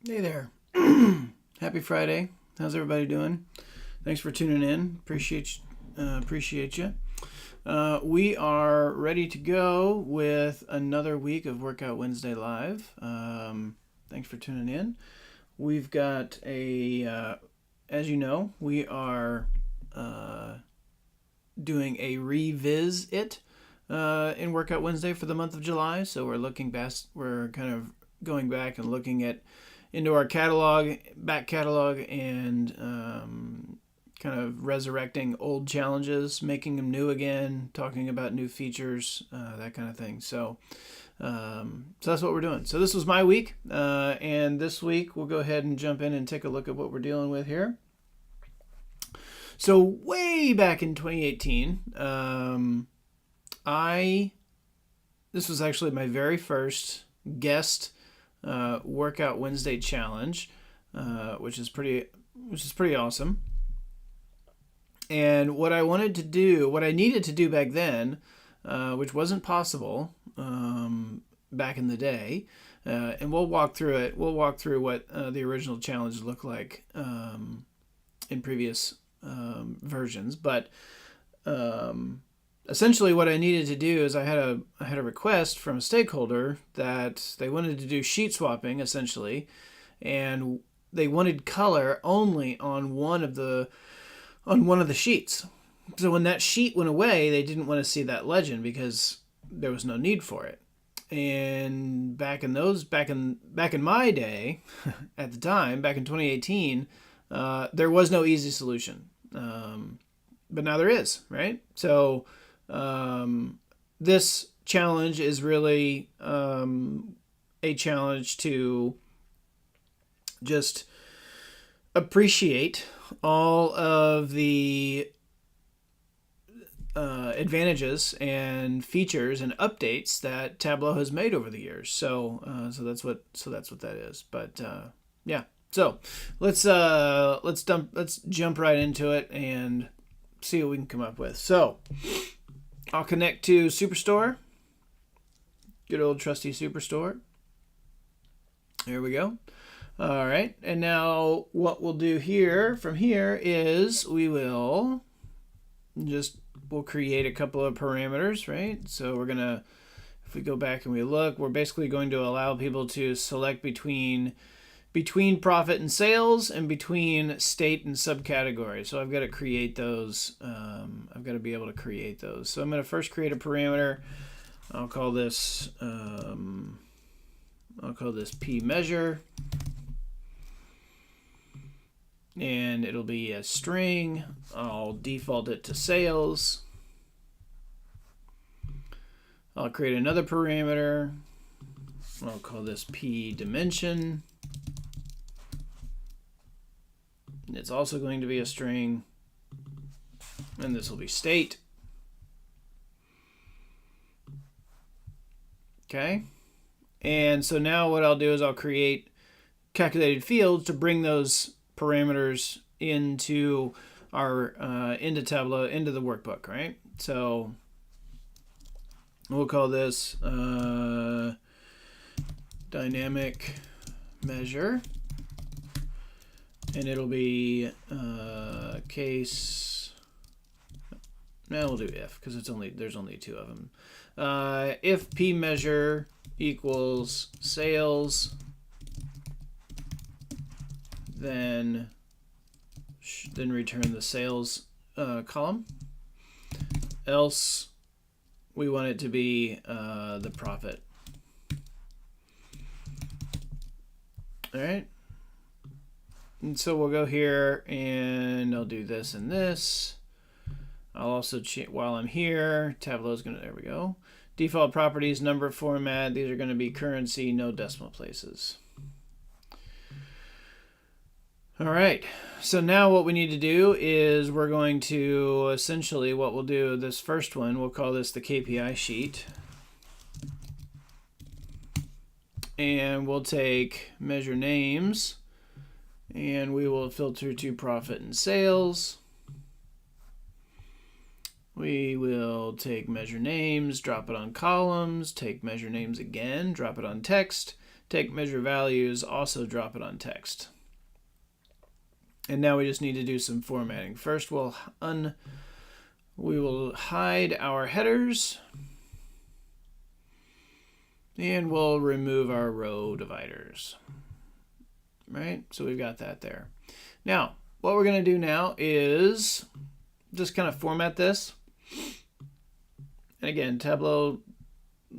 Hey there. Happy Friday. How's everybody doing? Thanks for tuning in. Appreciate you. We are ready to go with another week of Workout Wednesday Live. Thanks for tuning in. We've got as you know, we are doing a revisit in Workout Wednesday for the month of July. So we're kind of going back and looking into our back catalog, and kind of resurrecting old challenges, making them new again, talking about new features, that kind of thing. So that's what we're doing. So this was my week, and this week we'll go ahead and jump in and take a look at what we're dealing with here. So way back in 2018, this was actually my very first guest Workout Wednesday challenge, which is pretty awesome. And what I needed to do back then, which wasn't possible back in the day, and we'll walk through it. We'll walk through what the original challenge looked like in previous versions, but essentially what I needed to do is I had a request from a stakeholder that they wanted to do sheet swapping, essentially, and they wanted color only on one of the sheets. So when that sheet went away, they didn't want to see that legend because there was no need for it. And back in my day, at the time, back in 2018, there was no easy solution. But now there is, right? So this challenge is really a challenge to just appreciate all of the advantages and features and updates that Tableau has made over the years. So that's what that is. But yeah. So let's jump right into it and see what we can come up with. So I'll connect to Superstore. Good old trusty Superstore. There we go. All right. And now what we'll do from here is we'll create a couple of parameters, right? So if we go back and we look, we're basically going to allow people to select between profit and sales and between state and subcategory. So I've got to create those. I've got to be able to create those. So I'm going to first create a parameter. I'll call this P measure, and it'll be a string. I'll default it to sales. I'll create another parameter. I'll call this P dimension. It's also going to be a string, and this will be state. Okay, and so now what I'll do is I'll create calculated fields to bring those parameters into into Tableau, into the workbook, right? So we'll call this dynamic measure. And it'll be case. Now we'll do if, because there's only two of them. If P measure equals sales, then return the sales column. Else, we want it to be the profit. All right. And so we'll go here and I'll do this and this. I'll also while I'm here, Tableau's there we go. Default properties, number format. These are going to be currency, no decimal places. All right. So now what we need to do is we're going to essentially what we'll do, this first one, we'll call this the KPI sheet. And we'll take measure names. And we will filter to profit and sales. We will take measure names, drop it on columns, take measure names again, drop it on text, take measure values, also drop it on text. And now we just need to do some formatting. First, we will hide our headers, and we'll remove our row dividers. Right? So we've got that there. Now, what we're going to do now is just kind of format this. And again, Tableau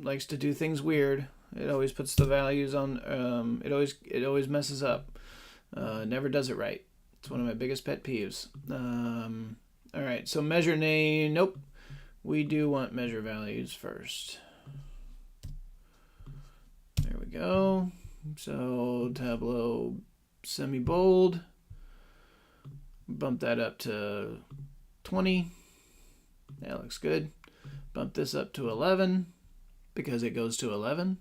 likes to do things weird. It always puts the values on, it always messes up. Never does it right. It's one of my biggest pet peeves. All right, so measure name, nope. We do want measure values first. There we go. So Tableau semi-bold. Bump that up to 20. That looks good. Bump this up to 11 because it goes to 11.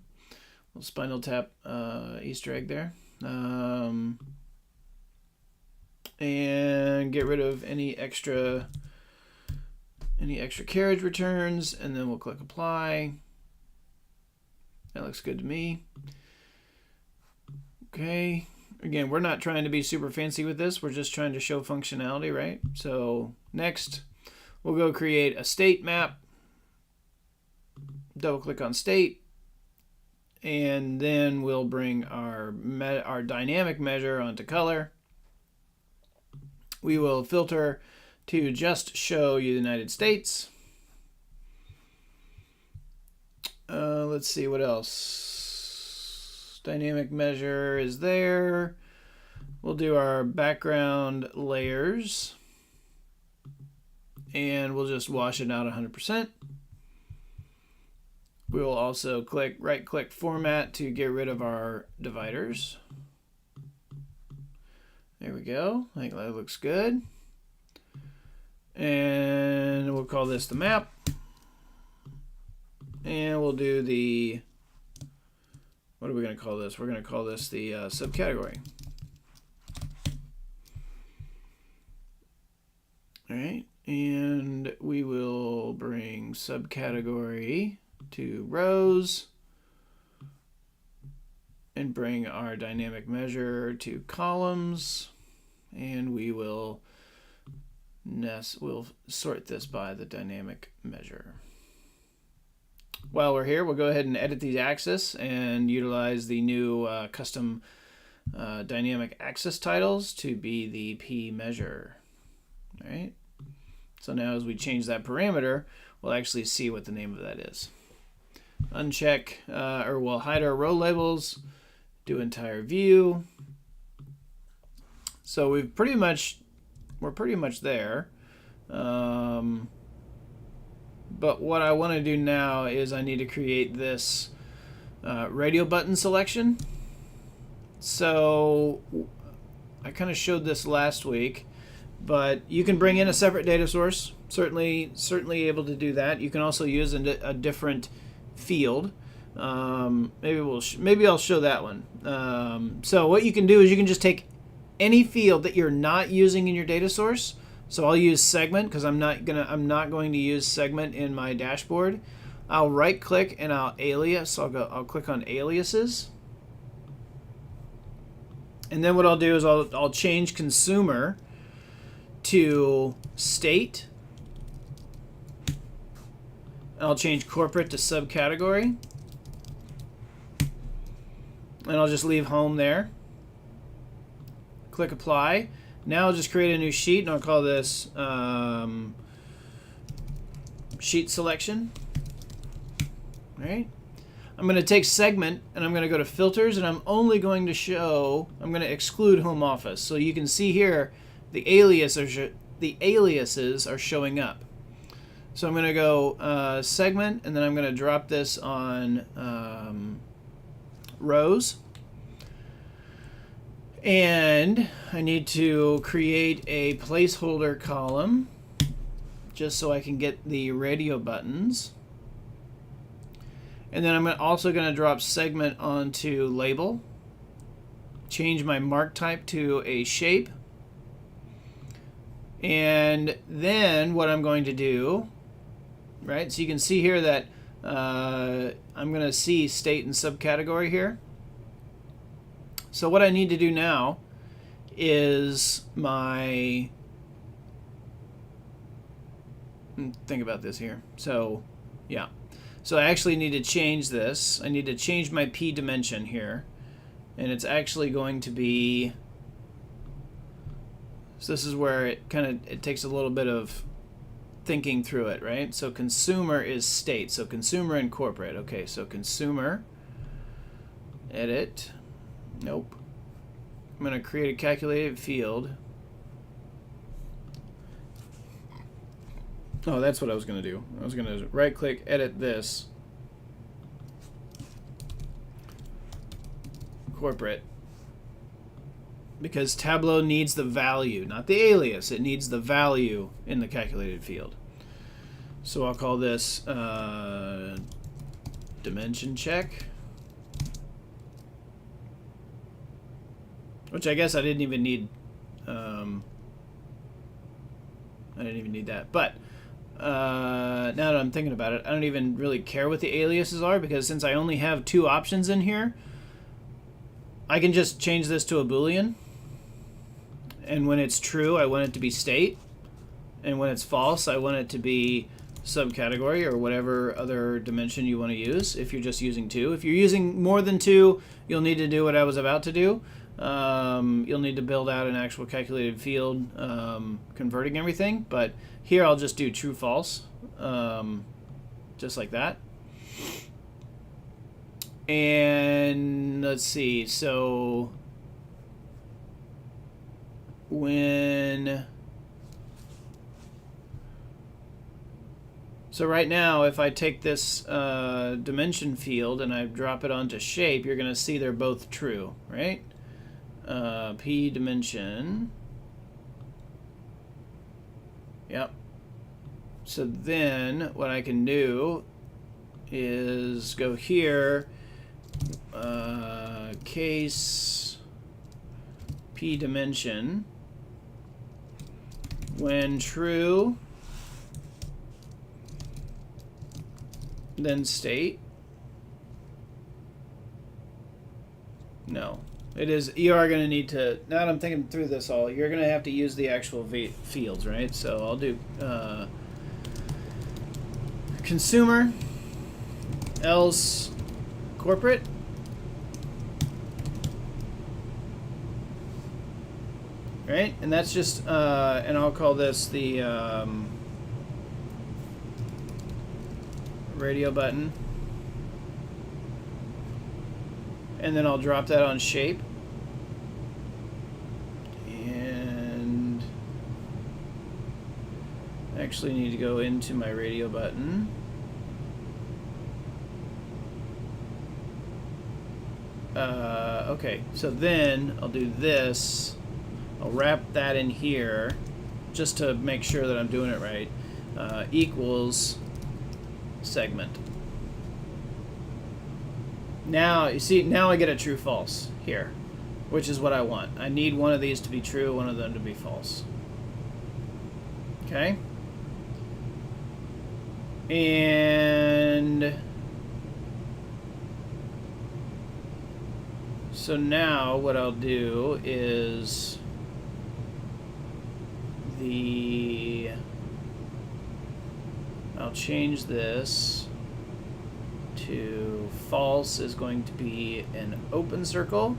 Little Spinal Tap Easter egg there. And get rid of any extra carriage returns, and then we'll click apply. That looks good to me. Okay. Again, we're not trying to be super fancy with this. We're just trying to show functionality, right? So next, we'll go create a state map. Double click on state. And then we'll bring our dynamic measure onto color. We will filter to just show you the United States. Let's see what else. Dynamic measure is there. We'll do our background layers. And we'll just wash it out 100%. We will also right-click Format to get rid of our dividers. There we go. I think that looks good. And we'll call this the map. And we'll do the, what are we going to call this? We're going to call this the subcategory. All right. And we will bring subcategory to rows and bring our dynamic measure to columns, and we'll sort this by the dynamic measure. While we're here, we'll go ahead and edit these axes and utilize the new custom dynamic axis titles to be the P measure. All right. So now as we change that parameter, we'll actually see what the name of that is. Uncheck, or we'll hide our row labels, do entire view. So we're pretty much there. But what I want to do now is I need to create this radio button selection. So I kind of showed this last week, but you can bring in a separate data source. Certainly able to do that. You can also use a different field. Maybe I'll show that one. So what you can do is you can just take any field that you're not using in your data source. So I'll use segment because I'm not going to use segment in my dashboard. I'll right click and I'll alias. I'll click on aliases. And then what I'll do is I'll change consumer to state. And I'll change corporate to subcategory. And I'll just leave home there. Click apply. Now I'll just create a new sheet and I'll call this sheet selection. All right. I'm going to take segment and I'm going to go to filters and I'm only going to exclude home office. So you can see here the aliases are showing up. So I'm going to go segment and then I'm going to drop this on rows. And I need to create a placeholder column just so I can get the radio buttons. And then I'm also going to drop segment onto label. Change my mark type to a shape. And then what I'm going to do, right? So you can see here that I'm going to see state and subcategory here. So what I need to do now is think about this here. So yeah, so I actually need to change this. I need to change my P dimension here, and it's actually going to be, so this is where it takes a little bit of thinking through it, right? So consumer is state, so consumer and corporate. Okay, so consumer, edit, nope. I'm going to create a calculated field. Oh, that's what I was going to do. I was going to right click, edit this, corporate, because Tableau needs the value, not the alias. It needs the value in the calculated field. So I'll call this dimension check, which I guess I didn't even need. I didn't even need that, but now that I'm thinking about it, I don't even really care what the aliases are, because since I only have 2 options in here, I can just change this to a Boolean. And when it's true, I want it to be state. And when it's false, I want it to be subcategory or whatever other dimension you want to use if you're just using 2. If you're using more than 2, you'll need to do what I was about to do. You'll need to build out an actual calculated field converting everything. But here I'll just do true false, just like that. And let's see, so so right now, if I take this dimension field and I drop it onto shape, you're going to see they're both true, right? P dimension. Yep. So then what I can do is go here, case P dimension, when true, then state. No, it is, you are going to need to, now that I'm thinking through this all, you're going to have to use the actual fields, right? So I'll do consumer, else corporate, right? And that's just, and I'll call this the radio button. And then I'll drop that on shape. And I actually need to go into my radio button. Okay, so then I'll do this. I'll wrap that in here just to make sure that I'm doing it right. Equals segment. Now, you see, now I get a true false here, which is what I want. I need one of these to be true, one of them to be false. Okay? And so now what I'll do is I'll change this to false is going to be an open circle,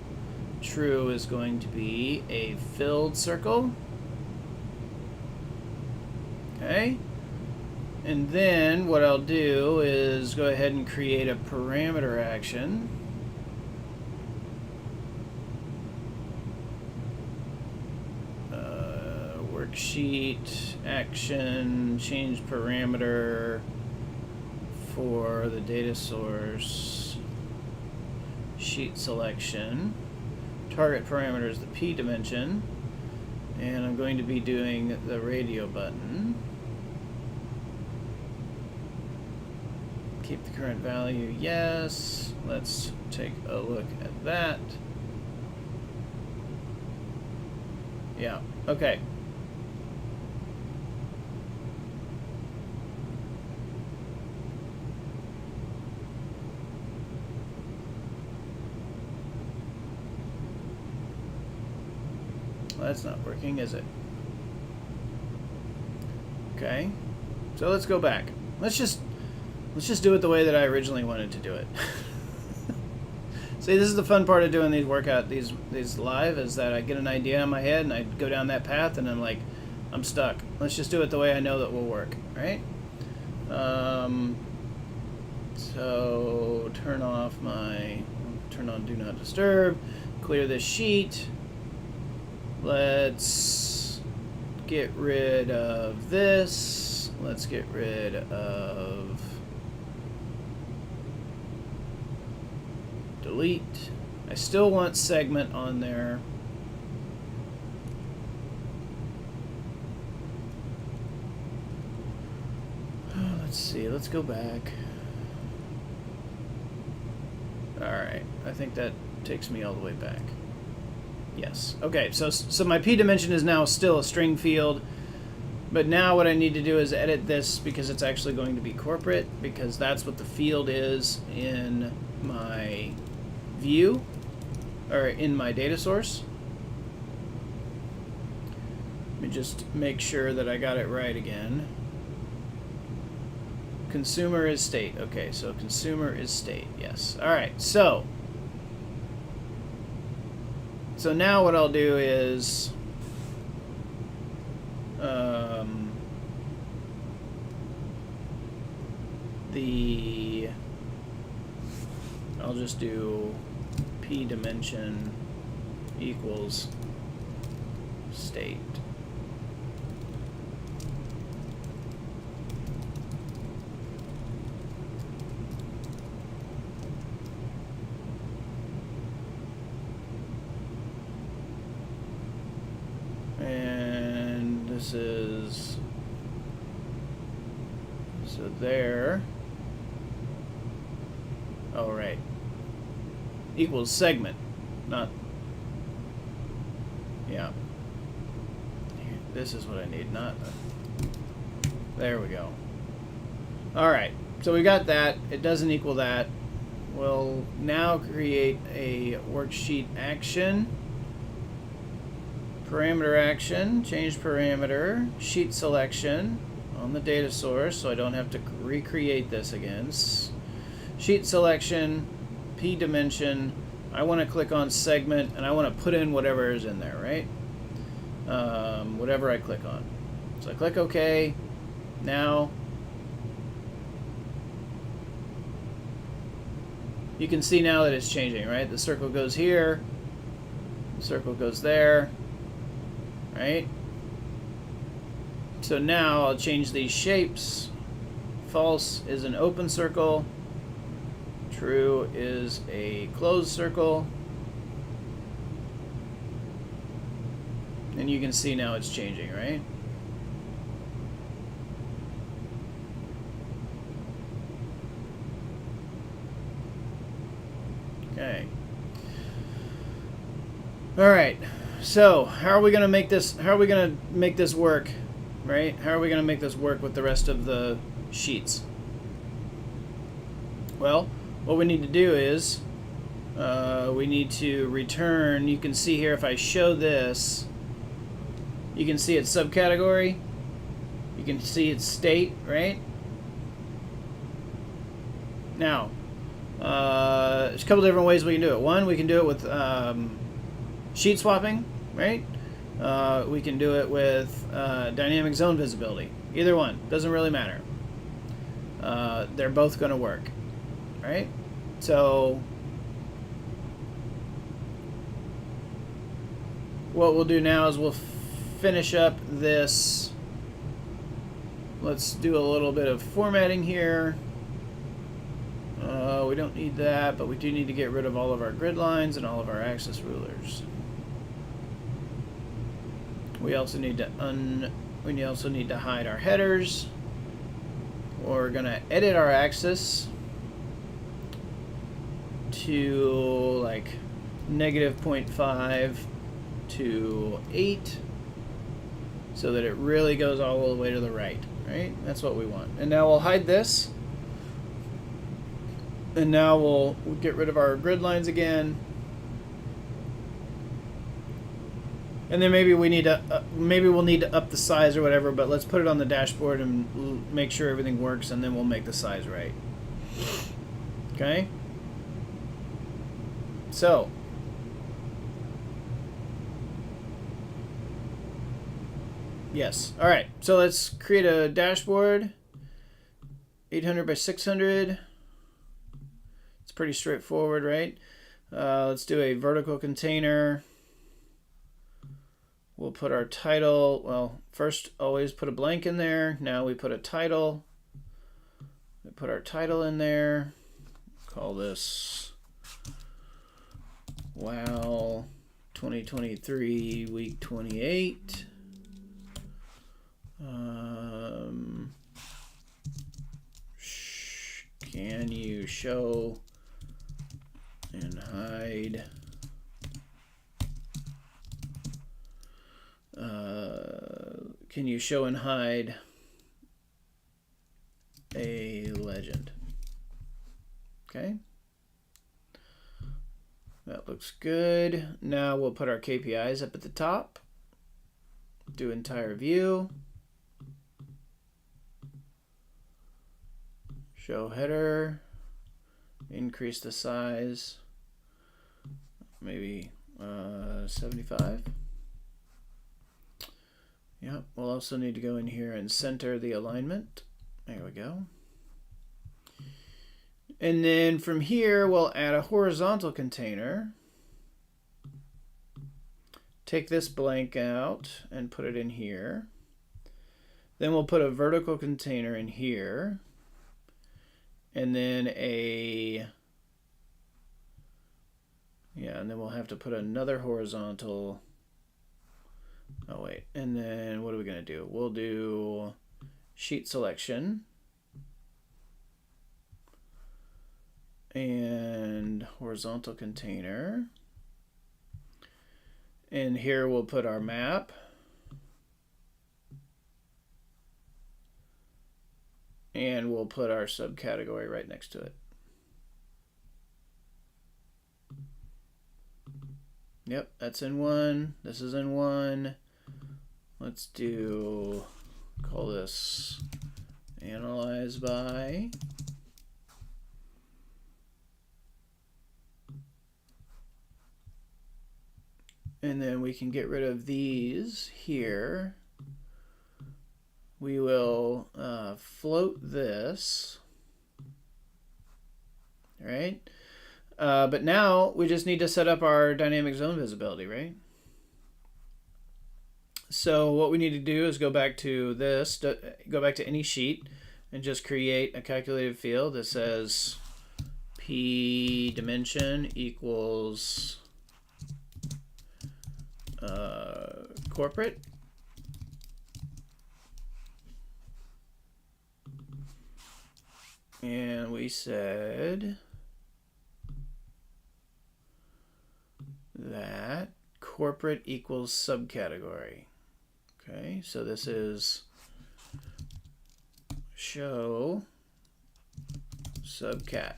true is going to be a filled circle. Okay, and then what I'll do is go ahead and create a parameter action. Worksheet action, change parameter for the data source, sheet selection, target parameter is the P dimension, and I'm going to be doing the radio button. Keep the current value, yes. Let's take a look at that. Yeah, okay. that's not working, is it? Okay, so let's go back. Let's just do it the way that I originally wanted to do it. See, this is the fun part of doing these live, is that I get an idea in my head and I go down that path and I'm like, I'm stuck. Let's just do it the way I know that will work, right? So turn on Do Not Disturb, clear this sheet. Let's get rid of this. Let's get rid of delete. I still want segment on there. Let's see, let's go back. Alright, I think that takes me all the way back. Yes. Okay, so my P dimension is now still a string field, but now what I need to do is edit this because it's actually going to be corporate, because that's what the field is in my view, or in my data source. Let me just make sure that I got it right again. Consumer is state. Okay, so consumer is state. Yes. All right. So now what I'll do is I'll just do P dimension equals state. And this is, so there, oh right, equals segment, not, yeah, this is what I need, not, there we go. Alright, so we got that, it doesn't equal that. We'll now create a worksheet action. Parameter action, change parameter, sheet selection on the data source, so I don't have to recreate this again. Sheet selection, P dimension, I want to click on segment, and I want to put in whatever is in there, right? Whatever I click on. So I click OK. Now, you can see now that it's changing, right? The circle goes here, the circle goes there. Right? So now I'll change these shapes. False is an open circle. True is a closed circle. And you can see now it's changing, right? Okay. All right. So, how are we going to make this? How are we going to make this work, right? How are we going to make this work with the rest of the sheets? Well, what we need to do is we need to return. You can see here if I show this, you can see its subcategory. You can see its state, right? Now, there's a couple different ways we can do it. One, we can do it with sheet swapping, right? We can do it with dynamic zone visibility. Either one, doesn't really matter. They're both going to work, right? So what we'll do now is we'll finish up this. Let's do a little bit of formatting here. We don't need that, but we do need to get rid of all of our grid lines and all of our axis rulers. We also need to hide our headers. We're going to edit our axis to like -0.5 to 8 so that it really goes all the way to the right, right? That's what we want. And now we'll hide this. And now we'll get rid of our grid lines again. And then maybe we need to maybe we'll need to up the size or whatever, but let's put it on the dashboard and make sure everything works, and then we'll make the size right. Okay? So, yes. All right. So let's create a dashboard. 800 by 600. It's pretty straightforward, right? Let's do a vertical container. We'll put our title. Well, first always put a blank in there. Now we put a title. We put our title in there. Call this Wow 2023 week 28. Can you show and hide can you show and hide a legend? Okay, that looks good. Now we'll put our KPIs up at the top. Do entire view. Show header. Increase the size. Maybe 75. Yep, we'll also need to go in here and center the alignment. There we go. And then from here, we'll add a horizontal container. Take this blank out and put it in here. Then we'll put a vertical container in here. And then and then we'll have to put another horizontal. Oh wait, and then what are we gonna do? We'll do sheet selection and horizontal container. And here we'll put our map. And we'll put our subcategory right next to it. Yep, that's in one. This is in one. Let's call this analyze by. And then we can get rid of these here. We will float this, all right? But now we just need to set up our dynamic zone visibility, right? So what we need to do is go back to this, go back to any sheet, and just create a calculated field that says P dimension equals corporate. And we said that corporate equals subcategory. Okay, so this is show subcat.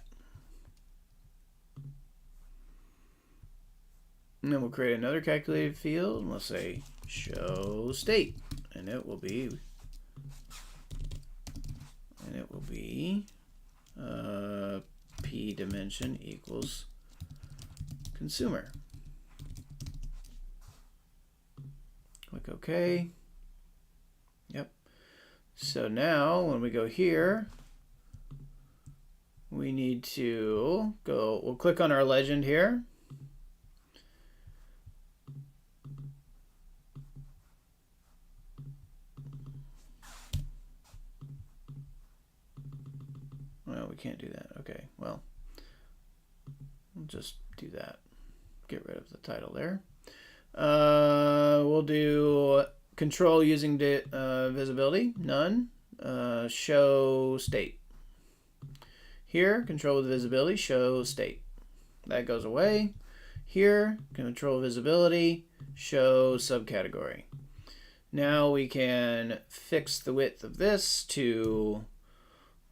And then we'll create another calculated field and we'll say show state, and it will be P dimension equals consumer. Click OK. Yep. So now when we go here, we need to we'll click on our legend here. Well, we can't do that. Okay, well, we'll just do that. Get rid of the title there. We'll do control using visibility, none. Show state. Here, control with visibility, show state. That goes away. Here, control visibility, show subcategory. Now we can fix the width of this to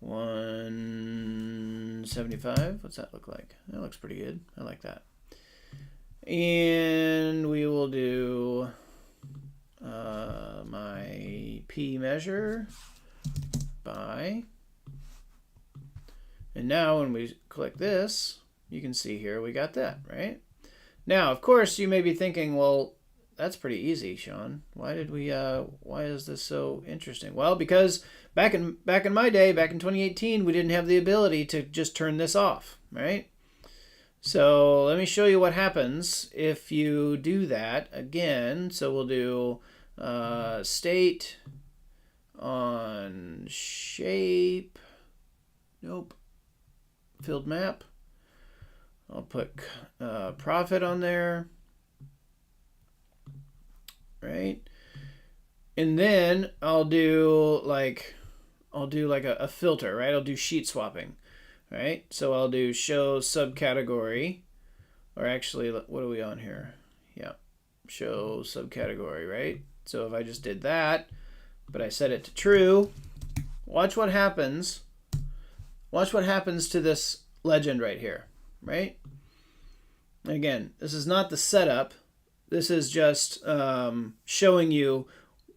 175. What's that look like? That looks pretty good. I like that. And we will do my P measure by, and now when we click this, you can see here we got that, right? Now, of course, you may be thinking, well, that's pretty easy, Sean. Why is this so interesting? Well, because back in my day, back in 2018, we didn't have the ability to just turn this off, right? So let me show you what happens if you do that again. So we'll do state on shape. Nope. Field map. I'll put profit on there. Right? And then I'll do like a filter, right? I'll do sheet swapping. Right? So I'll do show subcategory, or actually, what are we on here? Yeah, show subcategory, right? So if I just did that, but I set it to true, watch what happens. Watch what happens to this legend right here, right? Again, this is not the setup. This is just showing you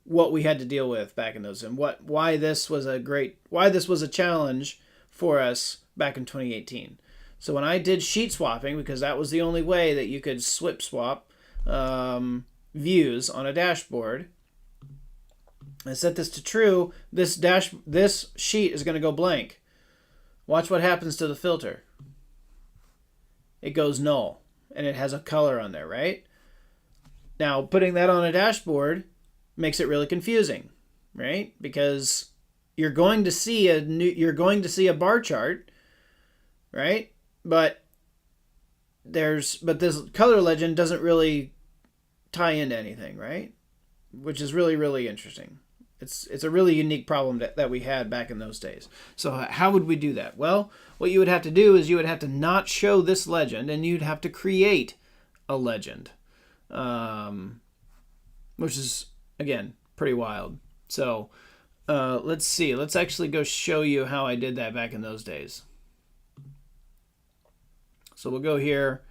what we had to deal with back in those, and why this was a challenge for us back in 2018. So when I did sheet swapping, because that was the only way that you could swap views on a dashboard, I set this to true. This sheet is going to go blank. Watch what happens to the filter. It goes null, and it has a color on there, right? Now, putting that on a dashboard makes it really confusing, right? Because you're going to see a bar chart, right? But this color legend doesn't really tie into anything, right? Which is really, really interesting. It's a really unique problem that we had back in those days. So how would we do that? Well, what you would have to do is you would have to not show this legend, and you'd have to create a legend, which is, again, pretty wild. So let's see. Let's actually go show you how I did that back in those days. So we'll go here.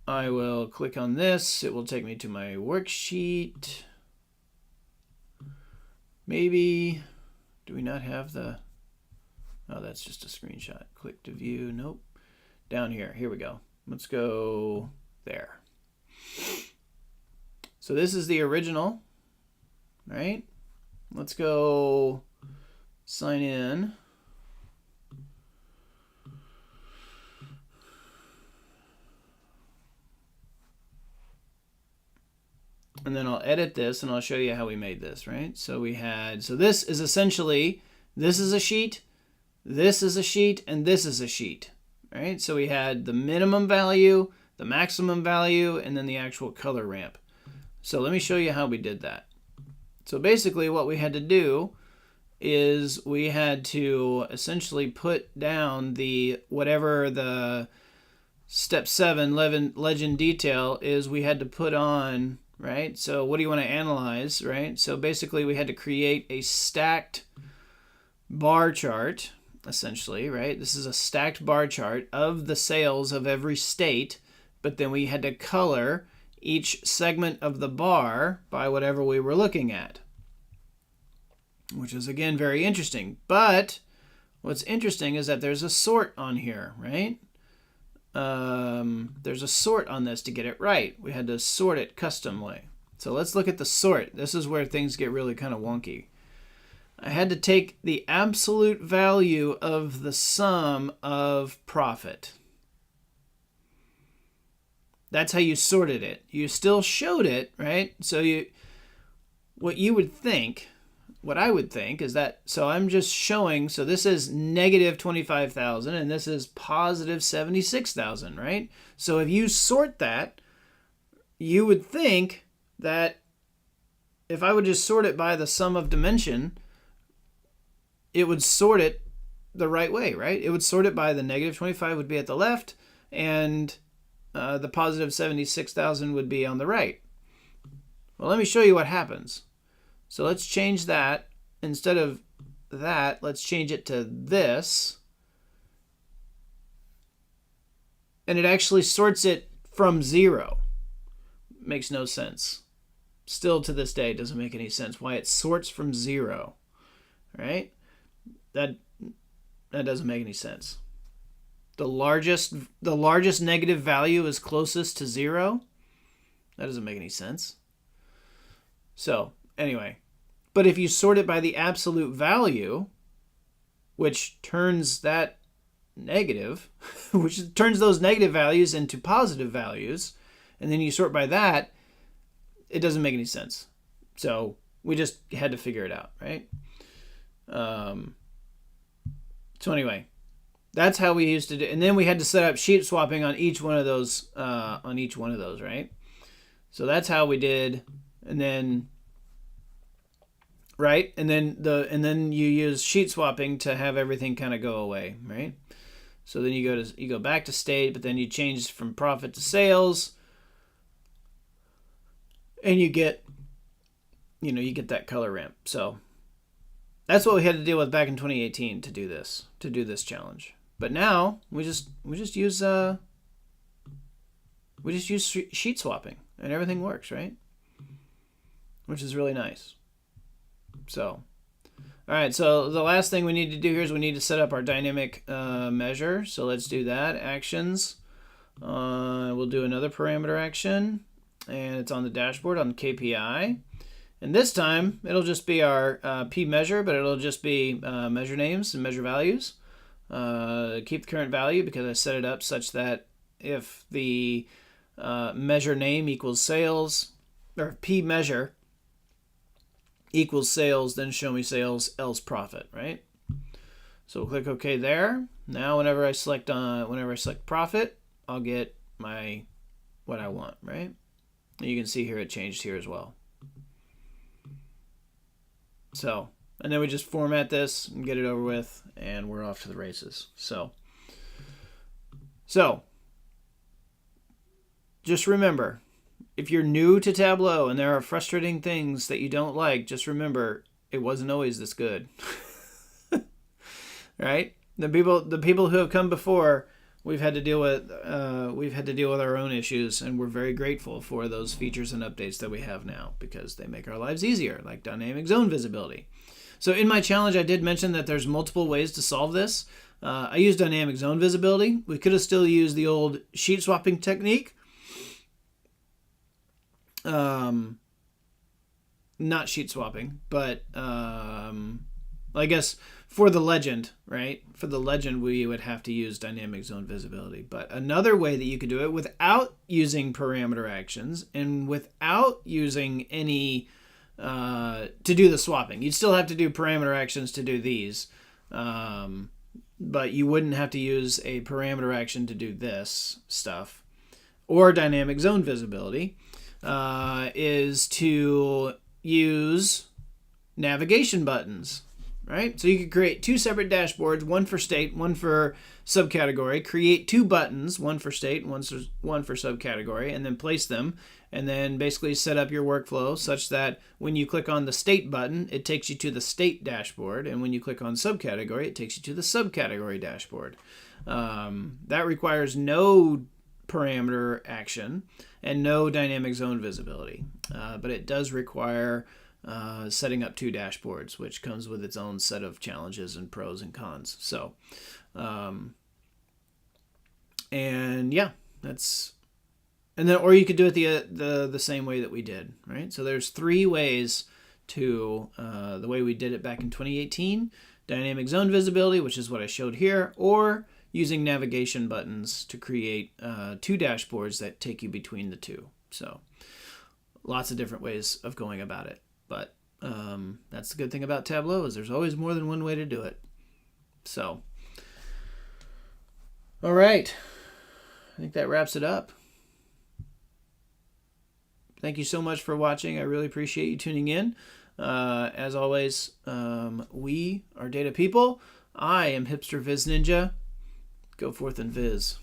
I will click on this. It will take me to my worksheet. Maybe, do we not have the, oh, that's just a screenshot. Click to view, nope. Down here we go. Let's go there. So this is the original, right? Let's go sign in. And then I'll edit this and I'll show you how we made this, right? So this is essentially, this is a sheet, this is a sheet, and this is a sheet, right? So we had the minimum value, the maximum value, and then the actual color ramp. So let me show you how we did that. So basically what we had to do is we had to essentially put down whatever the step 7 legend detail is, we had to put on, right? So what do you want to analyze, right? So basically we had to create a stacked bar chart, essentially, right? This is a stacked bar chart of the sales of every state, but then we had to color each segment of the bar by whatever we were looking at, which is, again, very interesting. But what's interesting is that there's a sort on here, right? There's a sort on this to get it right. We had to sort it custom way. So let's look at the sort. This is where things get really kind of wonky. I had to take the absolute value of the sum of profit. That's how you sorted it. You still showed it, right? So what I would think is that, so I'm just showing, so this is negative 25,000 and this is positive 76,000, right? So if you sort that, you would think that if I would just sort it by the sum of dimension, it would sort it the right way, right? It would sort it by the negative 25 would be at the left, and the positive 76,000 would be on the right. Well, let me show you what happens. So let's change that. Instead of that, let's change it to this. And it actually sorts it from 0. Makes no sense. Still to this day, it doesn't make any sense why it sorts from 0, right? That doesn't make any sense. The largest negative value is closest to 0. That doesn't make any sense. So anyway, but if you sort it by the absolute value, which turns that negative, which turns those negative values into positive values, and then you sort by that, it doesn't make any sense. So we just had to figure it out, right? So anyway, that's how we used to do. And then we had to set up sheet swapping on each one of those, right? So that's how we did. And then, right? And then you use sheet swapping to have everything kind of go away, right? So then you go back to state, but then you change from profit to sales. And you get that color ramp. So that's what we had to deal with back in 2018 to do this challenge. But now we just use sheet swapping and everything works, right? Which is really nice. So, all right. So the last thing we need to do here is we need to set up our dynamic measure. So let's do that. Actions. We'll do another parameter action. And it's on the dashboard on the KPI. And this time, it'll just be our P measure, but it'll just be measure names and measure values. Keep the current value because I set it up such that if the measure name equals sales, or P measure equals sales, then show me sales, else profit, right? So we'll click OK there. Now whenever I select profit, I'll get what I want, right? You can see here it changed here as well. So, and then we just format this and get it over with, and we're off to the races. So just remember, if you're new to Tableau and there are frustrating things that you don't like, just remember it wasn't always this good. Right? The people who have come before, we've had to deal with our own issues, and we're very grateful for those features and updates that we have now because they make our lives easier, like dynamic zone visibility. So in my challenge, I did mention that there's multiple ways to solve this. I used dynamic zone visibility. We could have still used the old sheet swapping technique. Not sheet swapping, but I guess for the legend, right? For the legend, we would have to use dynamic zone visibility. But another way that you could do it without using parameter actions and without using any to do the swapping, you'd still have to do parameter actions to do these, but you wouldn't have to use a parameter action to do this stuff, or dynamic zone visibility, is to use navigation buttons. Right? So you could create two separate dashboards, one for state, one for subcategory, create two buttons, one for state, one for subcategory, and then place them, and then basically set up your workflow such that when you click on the state button, it takes you to the state dashboard, and when you click on subcategory, it takes you to the subcategory dashboard. That requires no parameter action and no dynamic zone visibility, but it does require setting up two dashboards, which comes with its own set of challenges and pros and cons. So, and yeah, or you could do it the same way that we did, right? So there's three ways to the way we did it back in 2018: dynamic zone visibility, which is what I showed here, or using navigation buttons to create two dashboards that take you between the two. So lots of different ways of going about it. But that's the good thing about Tableau, is there's always more than one way to do it. So, all right. I think that wraps it up. Thank you so much for watching. I really appreciate you tuning in. As always, we are data people. I am Hipster Viz Ninja. Go forth and viz.